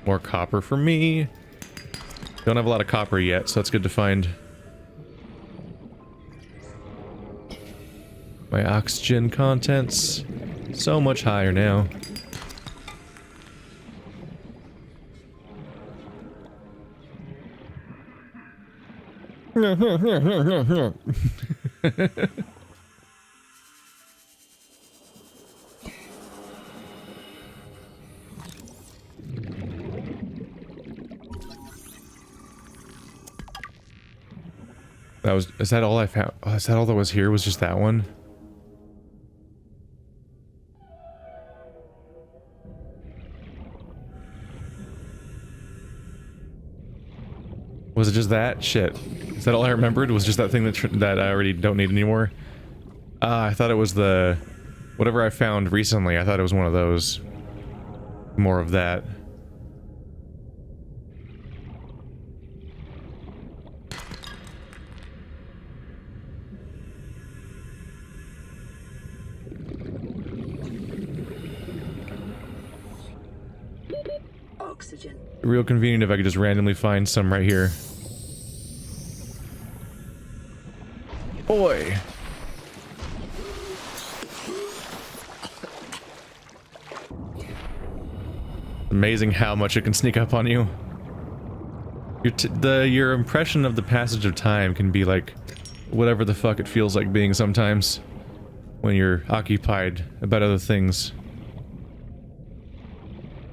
More copper for me. Don't have a lot of copper yet, so that's good to find. My oxygen contents so much higher now. Is that all I found? Oh, is that all that was here? Was just that one? Was it just that? Shit. Is that all I remembered? Was just that thing that I already don't need anymore? I thought it was the... Whatever I found recently, I thought it was one of those. More of that. Oxygen. Real convenient if I could just randomly find some right here. Boy! Amazing how much it can sneak up on you. Your impression of the passage of time can be like whatever the fuck it feels like being sometimes when you're occupied about other things.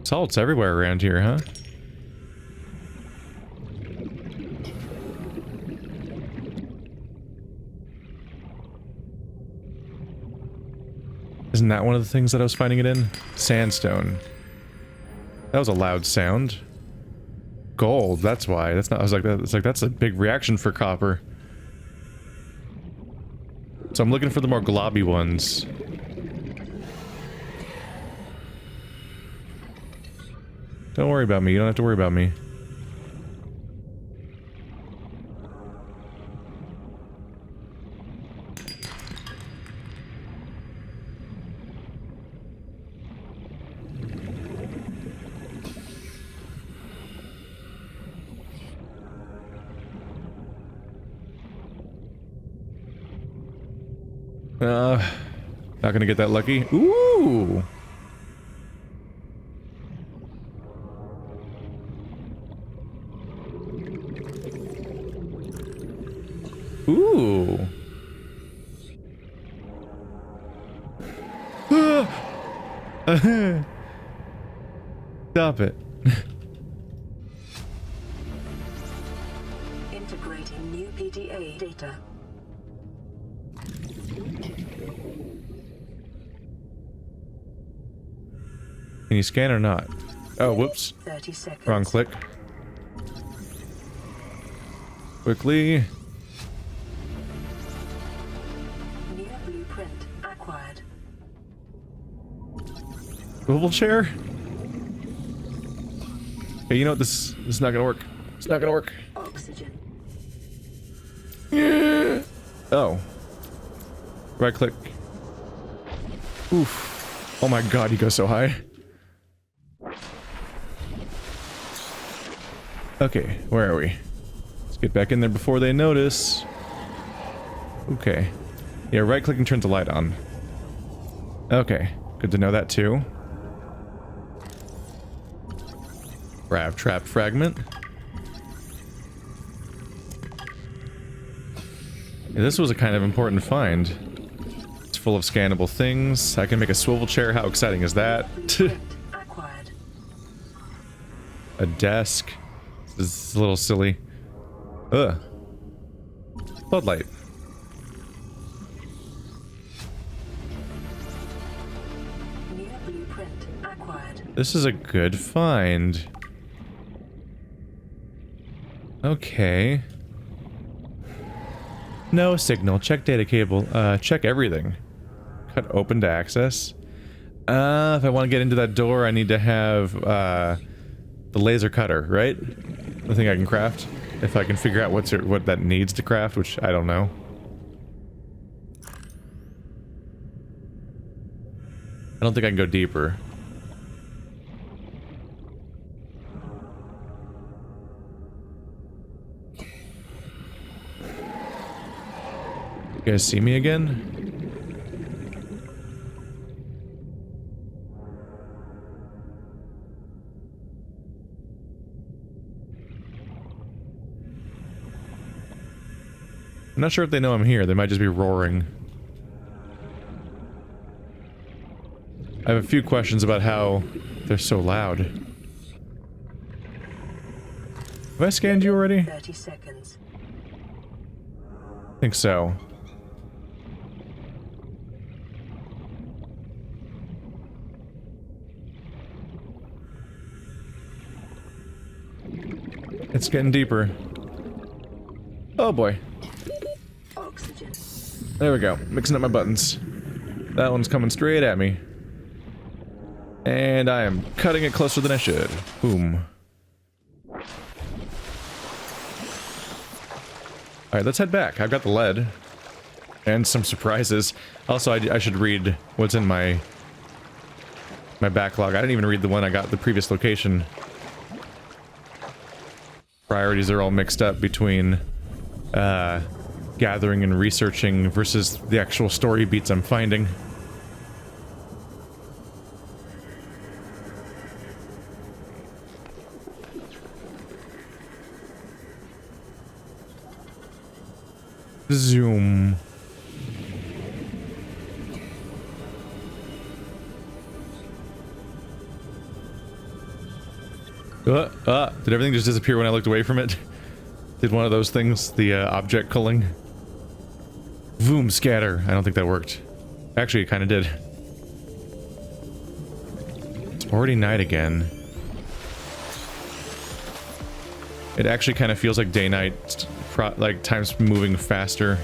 Salt's everywhere around here, huh? Isn't that one of the things that I was finding it in? Sandstone. That was a loud sound. Gold, that's why. That's not, I was like, that's a big reaction for copper. So I'm looking for the more globby ones. Don't worry about me, you don't have to worry about me. Not gonna get that lucky. Ooh! Ooh! Stop it. Integrating new PDA data. Can you scan or not? Oh, whoops. 30 seconds. Wrong click. Quickly. New blueprint acquired. Swivel chair? Hey, you know what? This is not gonna work. It's not gonna work. Oxygen. Yeah. Oh. Right click. Oof. Oh my god, he goes so high. Okay, where are we? Let's get back in there before they notice. Okay. Yeah, right click and turn the light on. Okay, good to know that too. Grab trap fragment. Yeah, this was a kind of important find. It's full of scannable things. I can make a swivel chair. How exciting is that? Acquired. A desk. This is a little silly. Ugh. Floodlight. New blueprint acquired. This is a good find. Okay. No signal. Check data cable. Check everything. Cut open to access. If I want to get into that door, I need to have, the laser cutter, right? The thing I can craft. If I can figure out what that needs to craft, which I don't know. I don't think I can go deeper. You guys see me again? I'm not sure if they know I'm here. They might just be roaring. I have a few questions about how they're so loud. Have I scanned you already? 30 seconds. I think so. It's getting deeper. Oh boy. Oxygen. There we go. Mixing up my buttons. That one's coming straight at me. And I am cutting it closer than I should. Boom. Alright, let's head back. I've got the lead. And some surprises. Also, I should read what's in my backlog. I didn't even read the one I got at the previous location. Priorities are all mixed up between gathering and researching versus the actual story beats I'm finding. Zoom. Did everything just disappear when I looked away from it? Did one of those things, the object culling? Voom scatter. I don't think that worked. Actually, it kind of did. It's already night again. It actually kind of feels like day-night, like time's moving faster.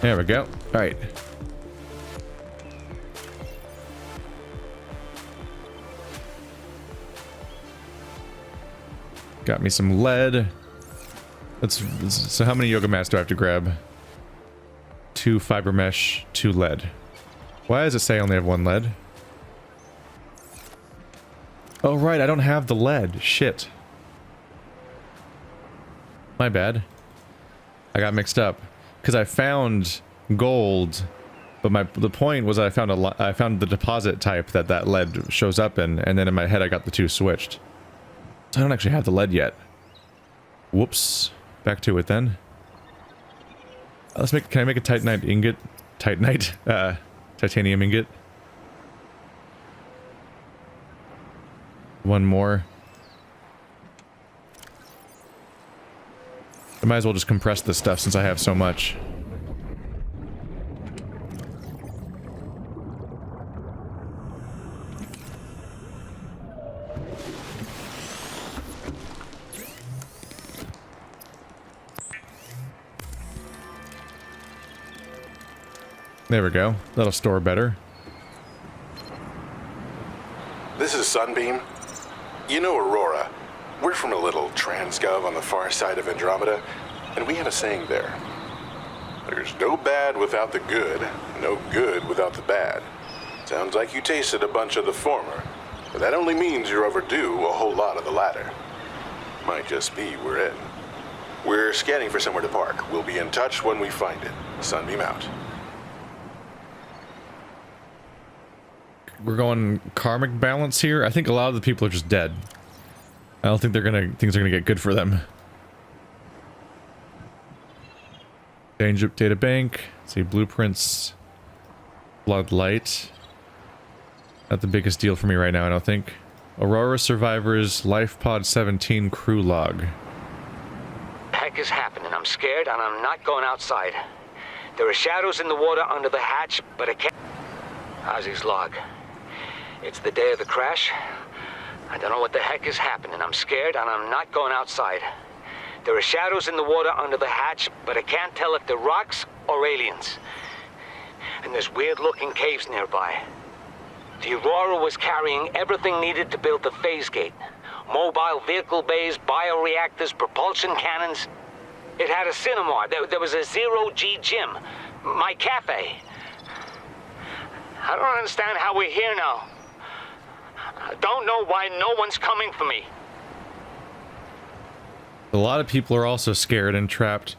There we go. All right. Got me some lead. So how many yoga mats do I have to grab? 2 fiber mesh, 2 lead. Why does it say I only have 1 lead? Oh right, I don't have the lead. Shit. My bad. I got mixed up because I found gold, but the point was I found I found the deposit type that lead shows up in, and then in my head I got the 2 switched. So I don't actually have the lead yet. Whoops. Back to it then. Can I make a titanite ingot? Titanium ingot. 1 more. I might as well just compress this stuff since I have so much. There we go. That'll store better. This is Sunbeam. You know Aurora. We're from a little transgov on the far side of Andromeda, and we have a saying there. There's no bad without the good, no good without the bad. Sounds like you tasted a bunch of the former, but that only means you're overdue a whole lot of the latter. Might just be we're in. We're scanning for somewhere to park. We'll be in touch when we find it. Sunbeam out. We're going karmic balance here. I think a lot of the people are just dead. I don't think things are gonna get good for them. Danger Databank. See blueprints. Bloodlight. Not the biggest deal for me right now, I don't think. Aurora survivors life pod 17 crew log. Heck is happening. I'm scared and I'm not going outside. There are shadows in the water under the hatch, but I can't. Ozzy's log. It's the day of the crash. I don't know what the heck is happening. I'm scared and I'm not going outside. There are shadows in the water under the hatch, but I can't tell if they're rocks or aliens. And there's weird-looking caves nearby. The Aurora was carrying everything needed to build the phase gate. Mobile vehicle bays, bioreactors, propulsion cannons. It had a cinema. There was a zero-G gym. My cafe. I don't understand how we're here now. I don't know why no one's coming for me. A lot of people are also scared and trapped.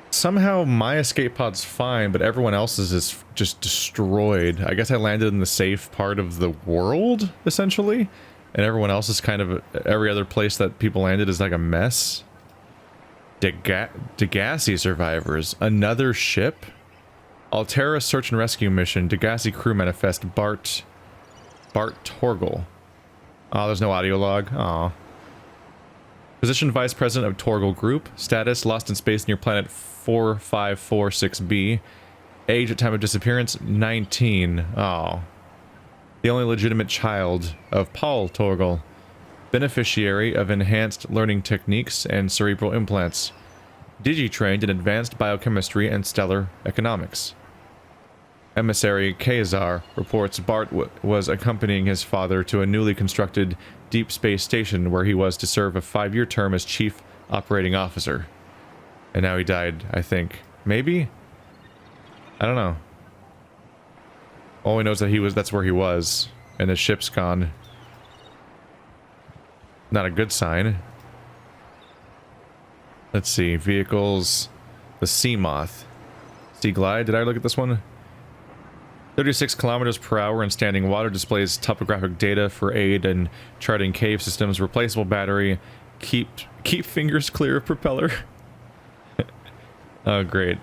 Somehow my escape pod's fine, but everyone else's is just destroyed. I guess I landed in the safe part of the world, essentially. And everyone else is kind of... every other place that people landed is like a mess. Degassi survivors. Another ship? Altera search and rescue mission. Degassi crew manifest. Bart Torgal. Oh, there's no audio log. Aw. Position Vice President of Torgal Group. Status, lost in space near planet 4546b. Age at time of disappearance, 19. Oh. The only legitimate child of Paul Torgal. Beneficiary of enhanced learning techniques and cerebral implants. Digi-trained in advanced biochemistry and stellar economics. Emissary Kazar reports Bart was accompanying his father to a newly constructed deep space station where he was to serve a 5-year term as chief operating officer. And now he died, I think. Maybe? I don't know. All we know is that that's where he was, and his ship's gone. Not a good sign. Let's see, vehicles. The Sea Moth. Sea Glide, did I look at this one? 36 kilometers per hour in standing water, displays topographic data for aid and charting cave systems, replaceable battery, keep fingers clear of propeller. Oh, great.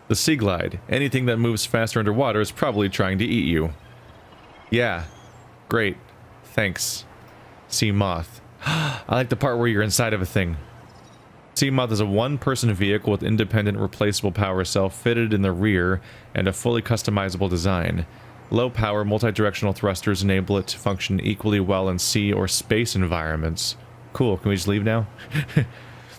The Sea Glide. Anything that moves faster underwater is probably trying to eat you. Yeah. Great. Thanks. Sea Moth. I like the part where you're inside of a thing. Sea Moth is a one-person vehicle with independent replaceable power cell fitted in the rear and a fully customizable design. Low-power multi-directional thrusters enable it to function equally well in sea or space environments. Cool, can we just leave now?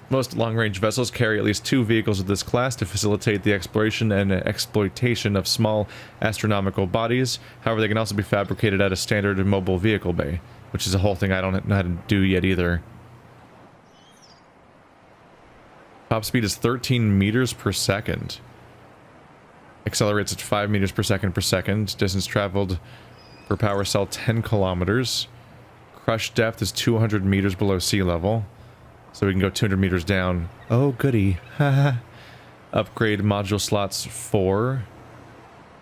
Most long-range vessels carry at least 2 vehicles of this class to facilitate the exploration and exploitation of small astronomical bodies. However, they can also be fabricated at a standard mobile vehicle bay, which is a whole thing I don't know how to do yet either. Top speed is 13 meters per second. Accelerates at 5 meters per second. Distance traveled per power cell 10 kilometers. Crush depth is 200 meters below sea level. So we can go 200 meters down. Oh, goody. Upgrade module slots 4.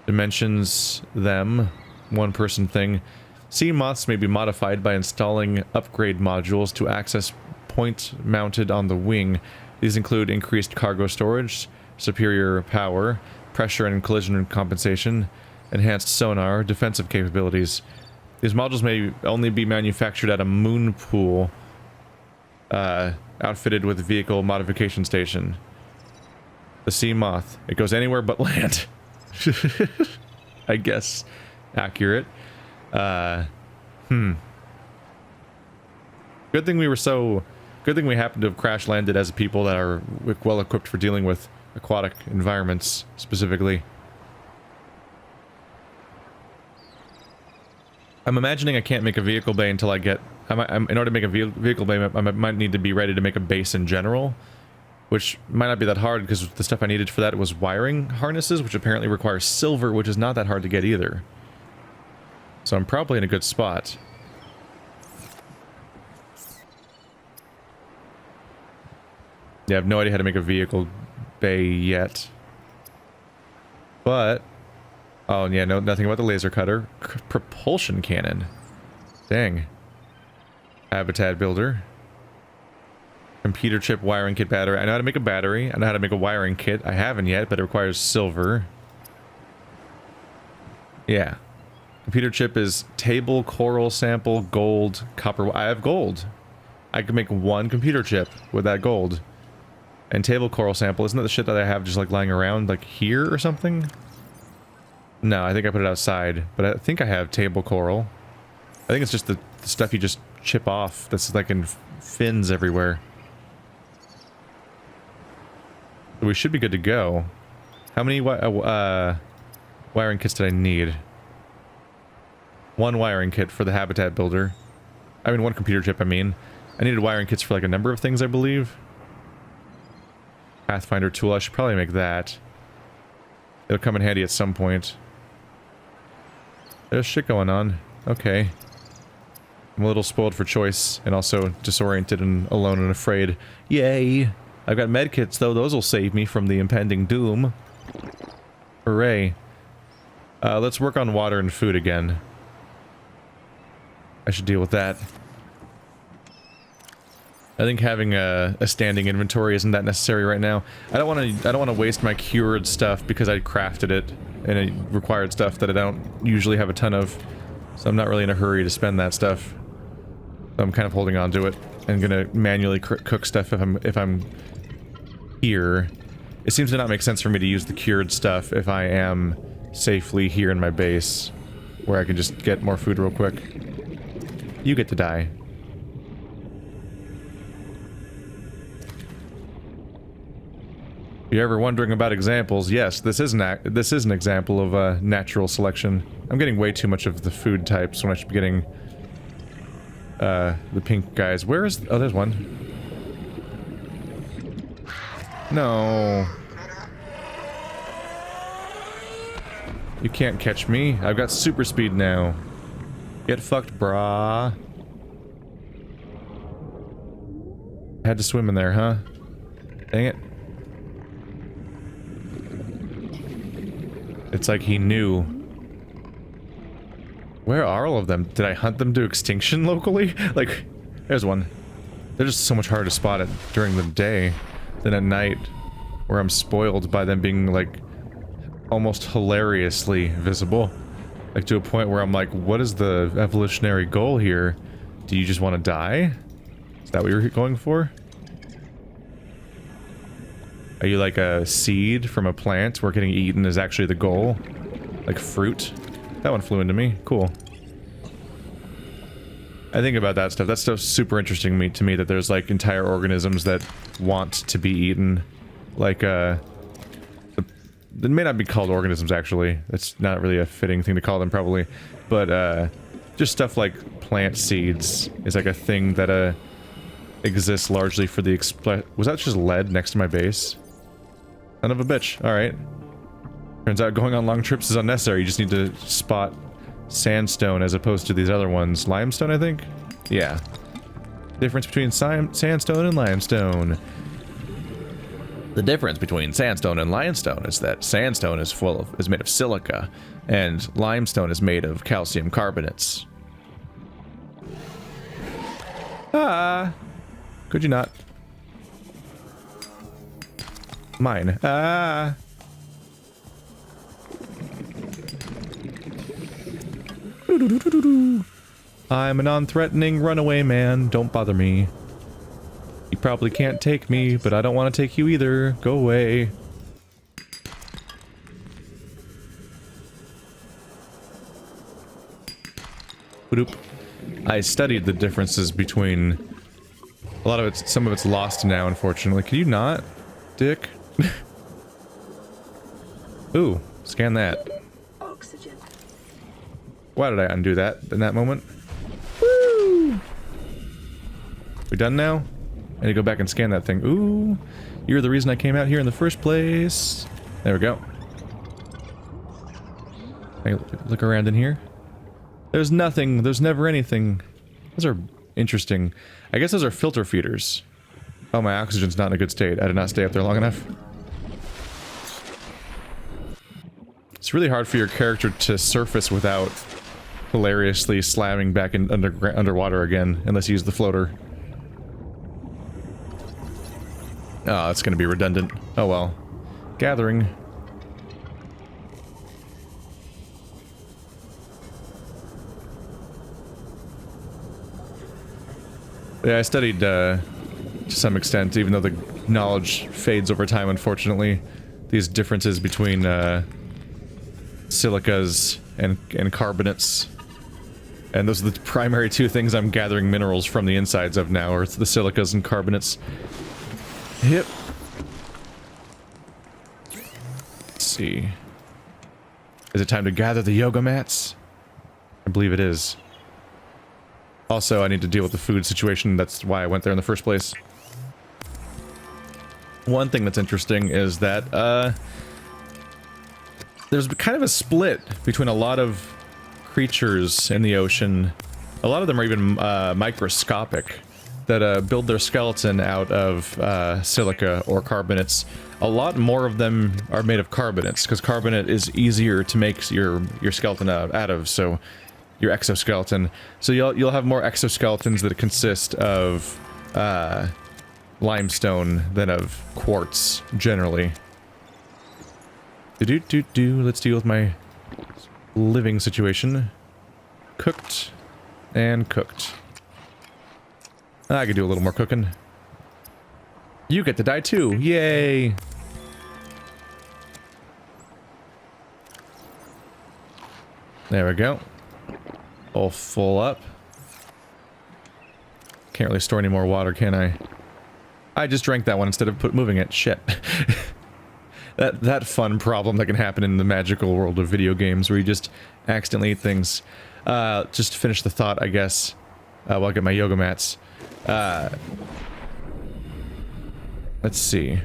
Dimensions them. 1-person thing. Sea Moths may be modified by installing upgrade modules to access points mounted on the wing. These include increased cargo storage, superior power, pressure and collision compensation, enhanced sonar, defensive capabilities. These modules may only be manufactured at a moon pool outfitted with vehicle modification station. The Sea Moth. It goes anywhere but land. I guess. Accurate. Good thing we were so... Good thing we happened to have crash landed as people that are well equipped for dealing with aquatic environments, specifically. I'm imagining I can't make a vehicle bay until I get... in order to make a vehicle bay, I might need to be ready to make a base in general, which might not be that hard because the stuff I needed for that was wiring harnesses, which apparently require silver, which is not that hard to get either. So I'm probably in a good spot. Yeah, I have no idea how to make a vehicle bay yet. But... oh, yeah, no, nothing about the laser cutter. Propulsion cannon. Dang. Habitat builder. Computer chip wiring kit battery. I know how to make a battery. I know how to make a wiring kit. I haven't yet, but it requires silver. Yeah. Computer chip is table, coral sample, gold, copper. I have gold. I could make 1 computer chip with that gold. And table coral sample, isn't that the shit that I have just like lying around like here or something? No, I think I put it outside, but I think I have table coral. I think it's just the stuff you just chip off that's like in fins everywhere. So we should be good to go. How many wiring kits did I need? 1 wiring kit for the habitat builder. I mean 1 computer chip, I mean. I needed wiring kits for like a number of things, I believe. Pathfinder tool, I should probably make that. It'll come in handy at some point. There's shit going on. Okay. I'm a little spoiled for choice, and also disoriented and alone and afraid. Yay! I've got medkits, though. Those will save me from the impending doom. Hooray. Let's work on water and food again. I should deal with that. I think having a standing inventory isn't that necessary right now. I don't want to waste my cured stuff because I crafted it and it required stuff that I don't usually have a ton of. So I'm not really in a hurry to spend that stuff. So I'm kind of holding on to it and gonna manually cook stuff if I'm here. It seems to not make sense for me to use the cured stuff if I am safely here in my base, where I can just get more food real quick. You get to die. If you're ever wondering about examples, yes, this is an example of natural selection. I'm getting way too much of the food types when I should be getting the pink guys. Where is... oh, there's one. No. You can't catch me. I've got super speed now. Get fucked, brah. Had to swim in there, huh? Dang it. It's like he knew. Where are all of them? Did I hunt them to extinction locally? Like, there's one. They're just so much harder to spot it during the day than at night, where I'm spoiled by them being, like, almost hilariously visible. Like, to a point where I'm like, what is the evolutionary goal here? Do you just want to die? Is that what you're going for? Are you like a seed from a plant where getting eaten is actually the goal? Like fruit? That one flew into me. Cool. I think about that stuff. That stuff's super interesting to me that there's like entire organisms that want to be eaten. Like, they may not be called organisms actually. That's not really a fitting thing to call them probably. But, just stuff like plant seeds is like a thing that, exists largely for the was that just lead next to my base? Son of a bitch. Alright. Turns out going on long trips is unnecessary. You just need to spot sandstone as opposed to these other ones. Limestone, I think? Yeah. Difference between sandstone and limestone. The difference between sandstone and limestone is that sandstone is made of silica, and limestone is made of calcium carbonates. Ah! Could you not? Mine. Ah! I'm a non-threatening runaway man. Don't bother me. You probably can't take me, but I don't want to take you either. Go away. Boop. I studied the differences between... a lot of it's... some of it's lost now, unfortunately. Can you not, dick? Ooh, scan that. Oxygen. Why did I undo that in that moment? Woo! We done now? I need to go back and scan that thing. Ooh, you're the reason I came out here in the first place. There we go. Hey, look around in here. There's nothing. There's never anything. Those are interesting. I guess those are filter feeders. Oh, my oxygen's not in a good state. I did not stay up there long enough. It's really hard for your character to surface without hilariously slamming back in underwater again, unless you use the floater. Oh, it's gonna be redundant. Oh well. Gathering. Yeah, I studied, to some extent, even though the knowledge fades over time, unfortunately. These differences between, silicas and carbonates. And those are the primary two things I'm gathering minerals from the insides of now, are the silicas and carbonates. Yep. Let's see. Is it time to gather the yoga mats? I believe it is. Also, I need to deal with the food situation. That's why I went there in the first place. One thing that's interesting is that, there's kind of a split between a lot of creatures in the ocean A lot of them are even microscopic, that build their skeleton out of silica or carbonates. A lot more of them are made of carbonates, because carbonate is easier to make your skeleton out of, so your exoskeleton. So you'll have more exoskeletons that consist of limestone than of quartz, generally. Let's deal with my living situation. Cooked and cooked. I could do a little more cooking. You get to die too. Yay! There we go. All full up. Can't really store any more water, can I? I just drank that one instead of moving it. Shit. That fun problem that can happen in the magical world of video games where you just accidentally eat things. Just to finish the thought, I guess, while I get my yoga mats. Let's see.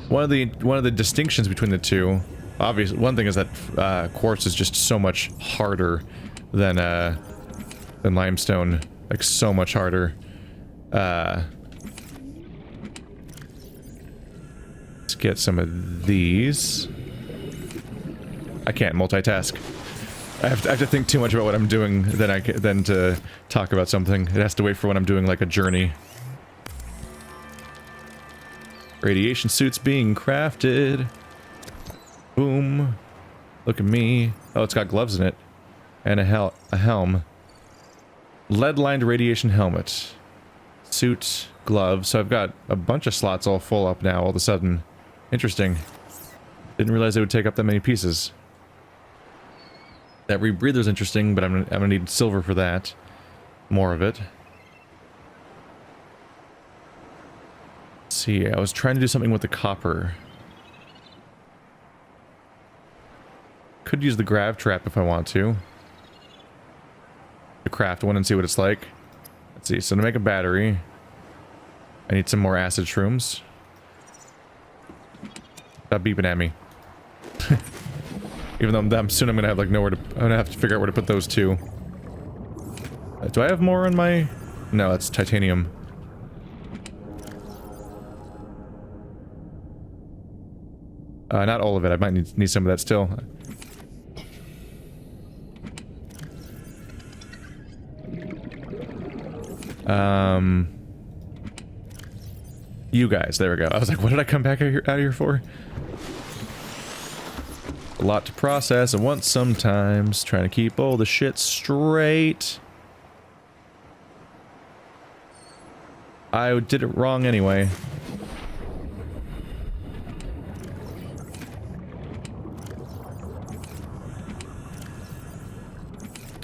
One of the distinctions between the two, obviously, one thing is that quartz is just so much harder than limestone, like so much harder. Let's get some of these. I can't multitask. I have to think too much about what I'm doing than to talk about something. It has to wait for when I'm doing like a journey. Radiation suits being crafted. Boom. Look at me. Oh, it's got gloves in it. And a helm. Lead-lined radiation helmet. Suit, gloves. So I've got a bunch of slots all full up now all of a sudden. Interesting. Didn't realize it would take up that many pieces. That rebreather's interesting, but I'm gonna need silver for that. More of it. Let's see, I was trying to do something with the copper. Could use the grav trap if I want to. To craft one and see what it's like. Let's see, so to make a battery, I need some more acid shrooms. Stop beeping at me. Even though soon I'm gonna have like nowhere to. I'm gonna have to figure out where to put those two. Do I have more on my? No, that's titanium. Not all of it. I might need some of that still. You guys. There we go. I was like, what did I come back out here for? A lot to process at once sometimes. Trying to keep all the shit straight. I did it wrong anyway.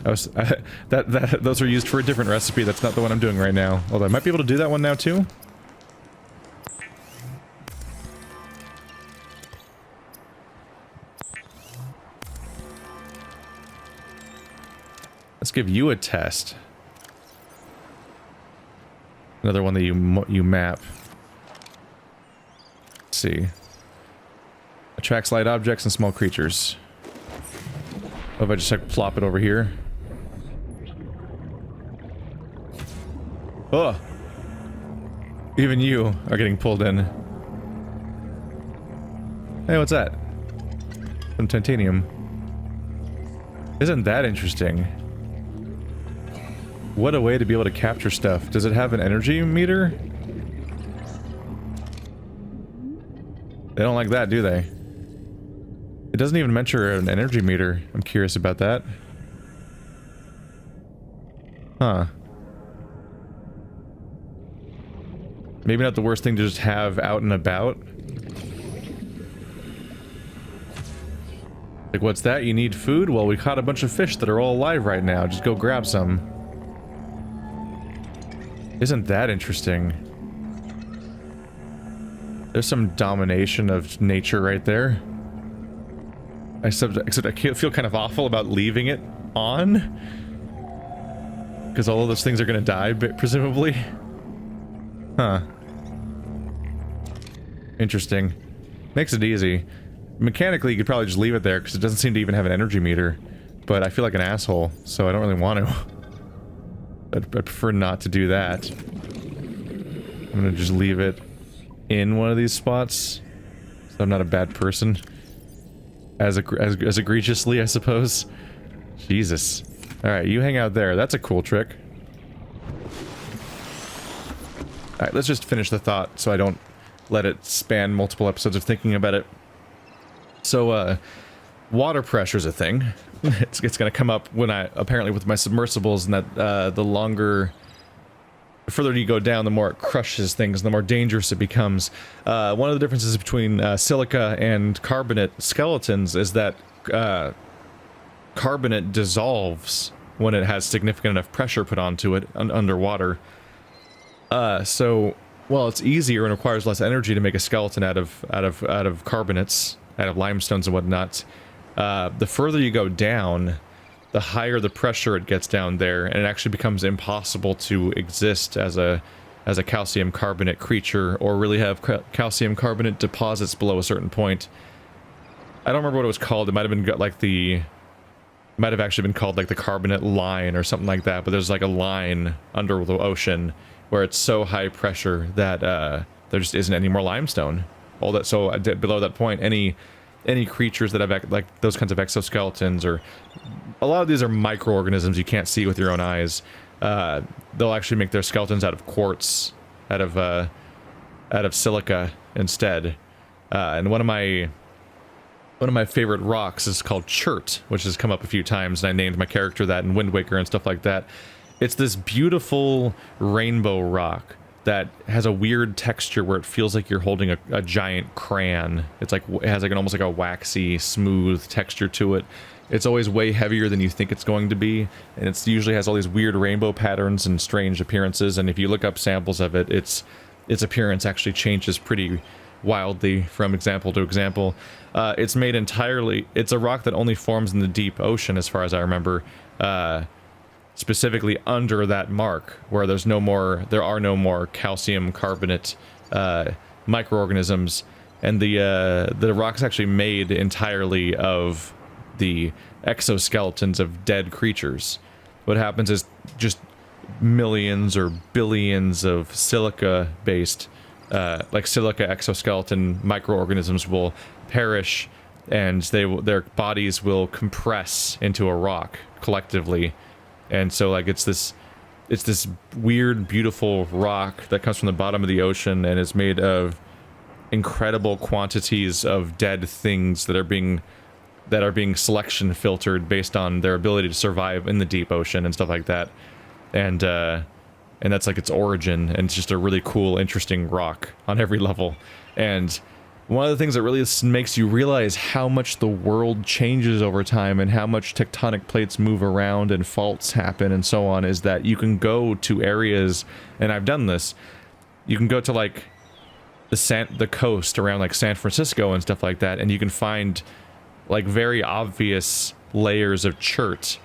Those are used for a different recipe. That's not the one I'm doing right now. Although I might be able to do that one now too. Let's give you a test. Another one that you map. Let's see. Attracts light objects and small creatures. What if I just like plop it over here? Oh! Even you are getting pulled in. Hey, what's that? Some titanium. Isn't that interesting? What a way to be able to capture stuff. Does it have an energy meter? They don't like that, do they? It doesn't even mention an energy meter. I'm curious about that. Huh. Maybe not the worst thing to just have out and about. Like, what's that? You need food? Well, we caught a bunch of fish that are all alive right now. Just go grab some. Isn't that interesting? There's some domination of nature right there. Except I feel kind of awful about leaving it on. Because all of those things are going to die, presumably. Huh. Interesting. Makes it easy. Mechanically, you could probably just leave it there, because it doesn't seem to even have an energy meter. But I feel like an asshole, so I don't really want to. I'd prefer not to do that. I'm gonna just leave it in one of these spots, so I'm not a bad person. As egregiously, I suppose. Jesus. Alright, you hang out there. That's a cool trick. Alright, let's just finish the thought so I don't let it span multiple episodes of thinking about it. So, water pressure's a thing. It's gonna come up when apparently with my submersibles, and that, the further you go down, the more it crushes things, the more dangerous it becomes. One of the differences between silica and carbonate skeletons is that carbonate dissolves when it has significant enough pressure put onto it underwater. So while it's easier and requires less energy to make a skeleton out of carbonates, out of limestones and whatnot, the further you go down, the higher the pressure it gets down there, and it actually becomes impossible to exist as a calcium carbonate creature, or really have calcium carbonate deposits below a certain point. I don't remember what it was called. It might have been like might have actually been called like the carbonate line or something like that, but there's like a line under the ocean where it's so high pressure that there just isn't any more limestone. All that, so below that point, any creatures that have like those kinds of exoskeletons, or a lot of these are microorganisms you can't see with your own eyes. They'll actually make their skeletons out of quartz, out of silica instead. And one of my favorite rocks is called chert, which has come up a few times, and I named my character that in Wind Waker and stuff like that. It's this beautiful rainbow rock that has a weird texture where it feels like you're holding a giant crayon. It's like, it has like almost like a waxy, smooth texture to it. It's always way heavier than you think it's going to be, and it usually has all these weird rainbow patterns and strange appearances, and if you look up samples of it, its appearance actually changes pretty wildly from example to example. It's made entirely... It's a rock that only forms in the deep ocean, as far as I remember, specifically under that mark, where there are no more calcium carbonate microorganisms, and the rock's actually made entirely of the exoskeletons of dead creatures. What happens is just millions or billions of silica-based, like silica exoskeleton microorganisms will perish, and their bodies will compress into a rock collectively. And so, like, it's this weird, beautiful rock that comes from the bottom of the ocean and is made of incredible quantities of dead things that are being selection filtered based on their ability to survive in the deep ocean and stuff like that. And that's like its origin, and it's just a really cool, interesting rock on every level. And one of the things that really makes you realize how much the world changes over time and how much tectonic plates move around and faults happen and so on is that you can go to areas, and I've done this, you can go to like the coast around like San Francisco and stuff like that, and you can find like very obvious layers of chert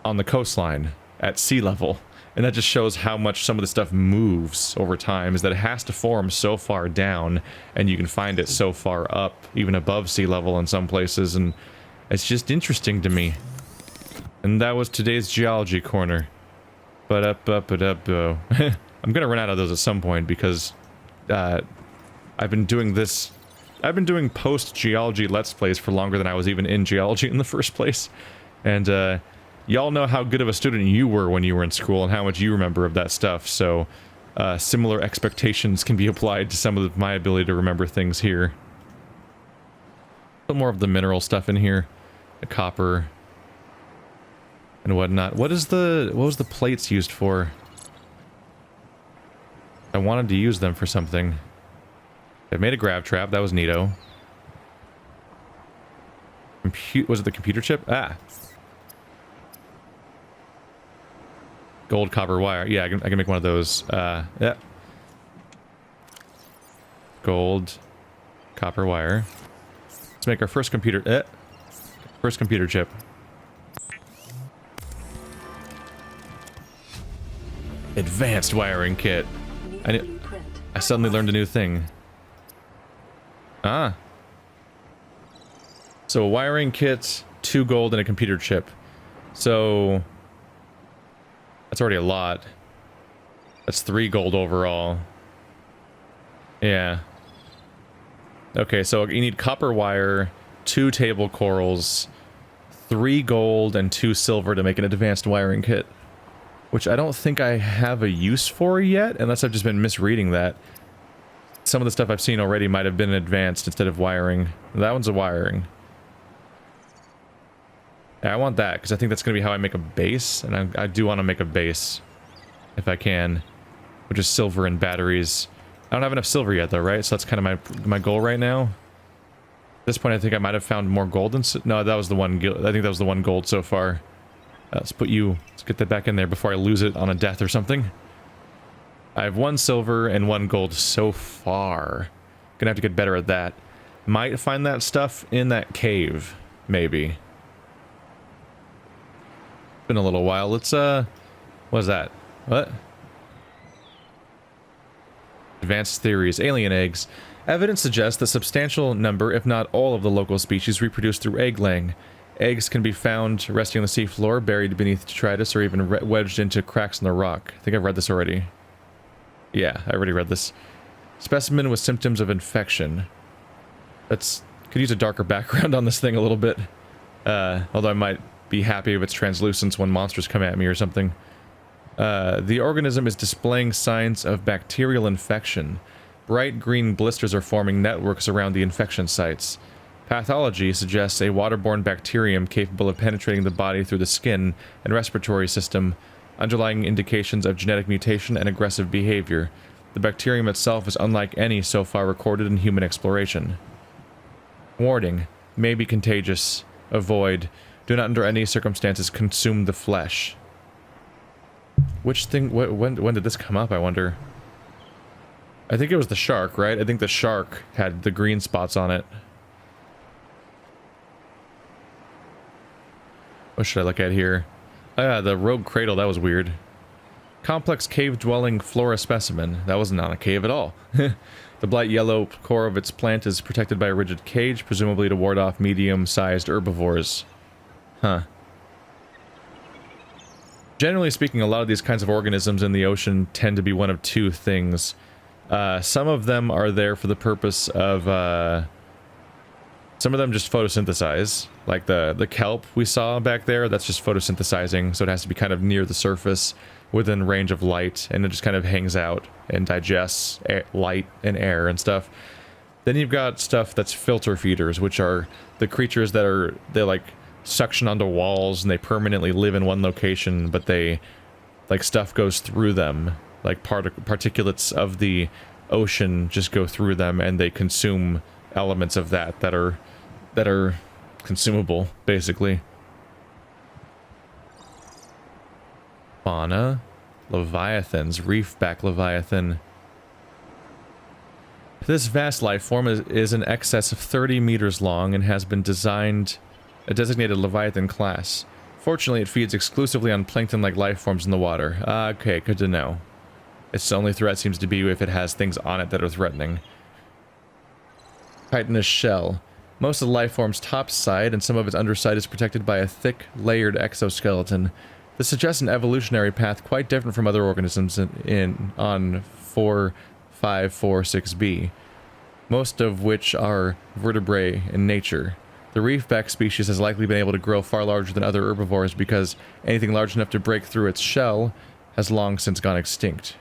on the coastline at sea level. And that just shows how much some of the stuff moves over time, is that it has to form so far down, and you can find it so far up, even above sea level in some places, and it's just interesting to me. And that was today's Geology Corner. I'm gonna run out of those at some point, because I've been doing post-geology Let's Plays for longer than I was even in geology in the first place. And, y'all know how good of a student you were when you were in school and how much you remember of that stuff, so similar expectations can be applied to some of my ability to remember things here. Some more of the mineral stuff in here. The copper and whatnot. What was the plates used for? I wanted to use them for something. I made a grab trap, that was neato. Was it the computer chip? Ah! Gold, copper, wire. Yeah, I can make one of those. Yeah. Gold, copper, wire. Let's make our first computer... First computer chip. Advanced wiring kit. I suddenly learned a new thing. Ah. So a wiring kit, 2 gold, and a computer chip. So... That's already a lot. That's 3 gold overall. Yeah. Okay, so you need copper wire, 2 table corals, 3 gold, and 2 silver to make an advanced wiring kit. Which I don't think I have a use for yet, unless I've just been misreading that. Some of the stuff I've seen already might have been advanced instead of wiring. That one's a wiring. Yeah, I want that, because I think that's going to be how I make a base, and I do want to make a base, if I can, which is silver and batteries. I don't have enough silver yet, though, right? So that's kind of my goal right now. At this point, I think I might have found more gold than... No, that was the one... I think that was the one gold so far. Let's get that back in there before I lose it on a death or something. I have 1 silver and 1 gold so far. Gonna have to get better at that. Might find that stuff in that cave, maybe. Been a little while. Let's, what is that? What? Advanced theories. Alien eggs. Evidence suggests that substantial number, if not all, of the local species reproduce through egg laying. Eggs can be found resting on the seafloor, buried beneath detritus, or even wedged into cracks in the rock. I think I've read this already. Yeah, I already read this. Specimen with symptoms of infection. Could use a darker background on this thing a little bit. Although I might be happy if it's translucence when monsters come at me or something. The organism is displaying signs of bacterial infection. Bright green blisters are forming networks around the infection sites. Pathology suggests a waterborne bacterium capable of penetrating the body through the skin and respiratory system, underlying indications of genetic mutation and aggressive behavior. The bacterium itself is unlike any so far recorded in human exploration. Warning: may be contagious. Avoid. Do not under any circumstances consume the flesh. Which thing, when did this come up, I wonder? I think it was the shark, right? I think the shark had the green spots on it. What should I look at here? Oh yeah, the rogue cradle, that was weird. Complex cave-dwelling flora specimen. That wasn't on a cave at all. The bright yellow core of its plant is protected by a rigid cage, presumably to ward off medium-sized herbivores. Huh. Generally speaking, a lot of these kinds of organisms in the ocean tend to be one of 2 things. Some of them are there for the purpose of, some of them just photosynthesize, like the kelp we saw back there, that's just photosynthesizing, so it has to be kind of near the surface, within range of light, and it just kind of hangs out and digests light and air and stuff. Then you've got stuff that's filter feeders, which are the creatures that they like suction onto walls and they permanently live in one location, but they, like, stuff goes through them, like particulates of the ocean just go through them and they consume elements of that are consumable, basically. Fauna. Leviathans. Reefback leviathan. This vast life form is in excess of 30 meters long and has been designed a designated leviathan class. Fortunately, it feeds exclusively on plankton-like life forms in the water. Okay, good to know. Its only threat seems to be if it has things on it that are threatening. Chitinous shell. Most of the life form's top side and some of its underside is protected by a thick, layered exoskeleton. This suggests an evolutionary path quite different from other organisms on 4546b, most of which are vertebrae in nature. The reefback species has likely been able to grow far larger than other herbivores because anything large enough to break through its shell has long since gone extinct.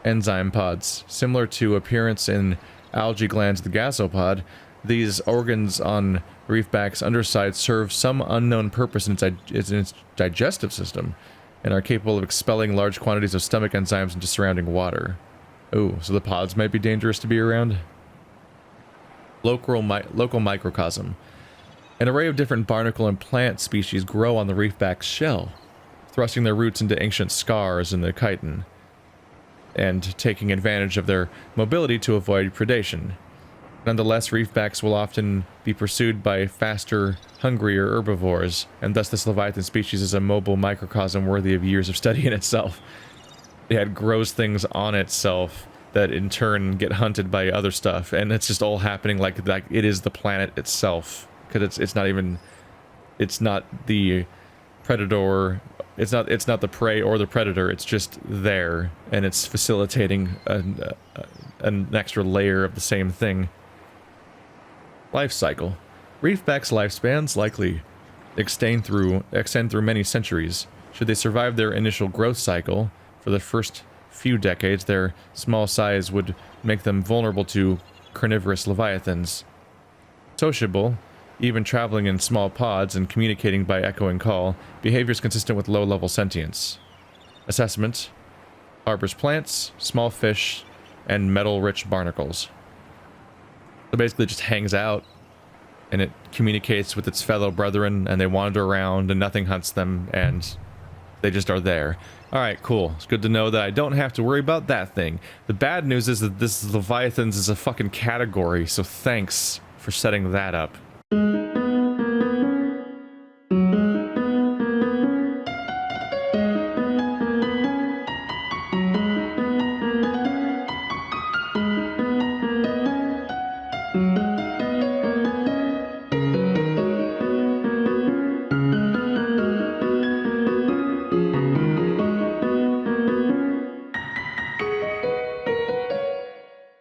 Enzyme pods. Similar to appearance in algae glands, the gasopod, these organs on reefback's underside serve some unknown purpose in its digestive system and are capable of expelling large quantities of stomach enzymes into surrounding water. Oh, so the pods might be dangerous to be around? Local microcosm. An array of different barnacle and plant species grow on the reefback's shell, thrusting their roots into ancient scars in the chitin, and taking advantage of their mobility to avoid predation. Nonetheless, reefbacks will often be pursued by faster, hungrier herbivores, and thus this leviathan species is a mobile microcosm worthy of years of study in itself. It grows things on itself that in turn get hunted by other stuff, and it's just all happening like it is the planet itself, because it's not the predator It's not the prey or the predator. It's just there, and it's facilitating an extra layer of the same thing. Life cycle. Reefbacks' lifespans likely extend through many centuries. Should they survive their initial growth cycle, for the first few decades, their small size would make them vulnerable to carnivorous leviathans. Sociable, even traveling in small pods and communicating by echoing call, behaviors consistent with low-level sentience. Assessment: harbors plants, small fish, and metal-rich barnacles. So basically it just hangs out, and it communicates with its fellow brethren, and they wander around, and nothing hunts them, and they just are there. Alright, cool. It's good to know that I don't have to worry about that thing. The bad news is that this Leviathans is a fucking category, so thanks for setting that up.